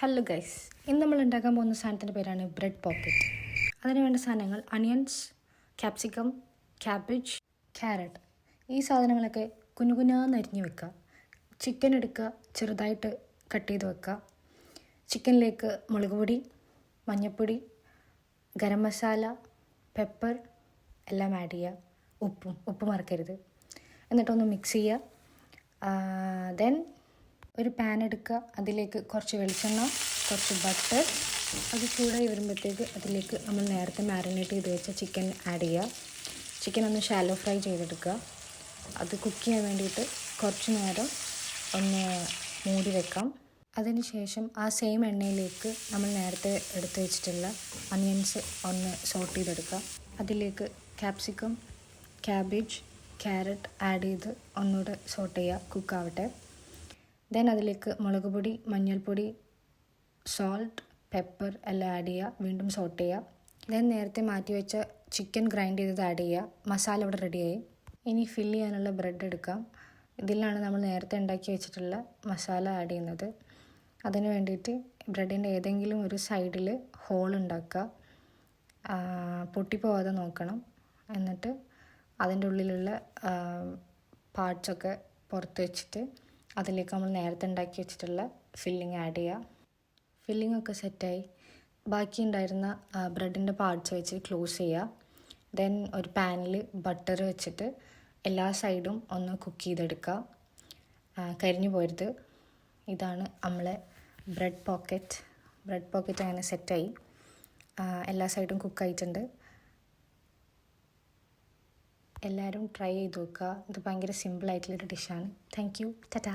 Hello guys, ഇന്ന് നമ്മൾ ഉണ്ടാക്കാൻ പോകുന്ന സാധനത്തിൻ്റെ പേരാണ് ബ്രെഡ് പോക്കറ്റ്. അതിന് വേണ്ട സാധനങ്ങൾ അണിയൻസ്, ക്യാപ്സിക്കം, ക്യാബേജ്, ക്യാരറ്റ്. ഈ സാധനങ്ങളൊക്കെ കുനുകുനാന്ന് അരിഞ്ഞ് വെക്കുക. ചിക്കൻ എടുക്കുക, ചെറുതായിട്ട് കട്ട് ചെയ്ത് വെക്കുക. ചിക്കനിലേക്ക് മുളക് പൊടി, മഞ്ഞൾപ്പൊടി, ഗരം മസാല, പെപ്പർ എല്ലാം ആഡ് ചെയ്യുക. ഉപ്പ് മറക്കരുത്. എന്നിട്ടൊന്ന് മിക്സ് ചെയ്യുക. ദെൻ ഒരു പാൻ എടുക്കുക, അതിലേക്ക് കുറച്ച് വെളിച്ചെണ്ണ, കുറച്ച് ബട്ടർ, അത് ചൂടായി വരുമ്പോഴത്തേക്ക് അതിലേക്ക് നമ്മൾ നേരത്തെ മാരിനേറ്റ് ചെയ്ത് വെച്ച ചിക്കൻ ആഡ് ചെയ്യുക. ചിക്കൻ ഒന്ന് ഷാലോ ഫ്രൈ ചെയ്തെടുക്കുക. അത് കുക്ക് ചെയ്യാൻ വേണ്ടിയിട്ട് കുറച്ച് നേരം ഒന്ന് മൂടി വെക്കാം. അതിന് ശേഷം ആ സെയിം എണ്ണയിലേക്ക് നമ്മൾ നേരത്തെ എടുത്ത് വെച്ചിട്ടുള്ള അണിയൻസ് ഒന്ന് സോട്ട് ചെയ്തെടുക്കുക. അതിലേക്ക് ക്യാപ്സിക്കം, ക്യാബേജ്, ക്യാരറ്റ് ആഡ് ചെയ്ത് ഒന്നുകൂടെ സോട്ട് ചെയ്യുക, കുക്കാവട്ടെ. ദെൻ അതിലേക്ക് മുളക് പൊടി, മഞ്ഞൾപ്പൊടി, സോൾട്ട്, പെപ്പർ എല്ലാം ആഡ് ചെയ്യുക. വീണ്ടും സോട്ട് ചെയ്യുക. ദെൻ നേരത്തെ മാറ്റി വെച്ച ചിക്കൻ ഗ്രൈൻഡ് ചെയ്തത് ആഡ് ചെയ്യുക. മസാല ഇവിടെ റെഡിയായി. ഇനി ഫില്ല് ചെയ്യാനുള്ള ബ്രെഡ് എടുക്കാം. ഇതിലാണ് നമ്മൾ നേരത്തെ ഉണ്ടാക്കി വെച്ചിട്ടുള്ള മസാല ആഡ് ചെയ്യുന്നത്. അതിന് വേണ്ടിയിട്ട് ബ്രെഡിൻ്റെ ഏതെങ്കിലും ഒരു സൈഡിൽ ഹോൾ ഉണ്ടാക്കുക. പൊട്ടിപ്പോവാതെ നോക്കണം. എന്നിട്ട് അതിൻ്റെ ഉള്ളിലുള്ള പാർട്സൊക്കെ പുറത്ത് വെച്ചിട്ട് അതിലേക്ക് നമ്മൾ നേരത്തെ ഉണ്ടാക്കി വെച്ചിട്ടുള്ള ഫില്ലിങ് ആഡ് ചെയ്യുക. ഫില്ലിംഗ് ഒക്കെ സെറ്റായി ബാക്കി ഉണ്ടായിരുന്ന ബ്രെഡിൻ്റെ പാർട്സ് വെച്ച് ക്ലോസ് ചെയ്യുക. ദെൻ ഒരു പാനിൽ ബട്ടർ വെച്ചിട്ട് എല്ലാ സൈഡും ഒന്ന് കുക്ക് ചെയ്തെടുക്കുക. കരിഞ്ഞു പോരുത്. ഇതാണ് നമ്മളെ ബ്രെഡ് പോക്കറ്റ് അങ്ങനെ സെറ്റായി. എല്ലാ സൈഡും കുക്കായിട്ടുണ്ട്. എല്ലാവരും ട്രൈ ചെയ്ത് നോക്കുക. ഇത് ഭയങ്കര സിമ്പിളായിട്ടുള്ളൊരു ഡിഷാണ്. Thank you. ടാറ്റാ.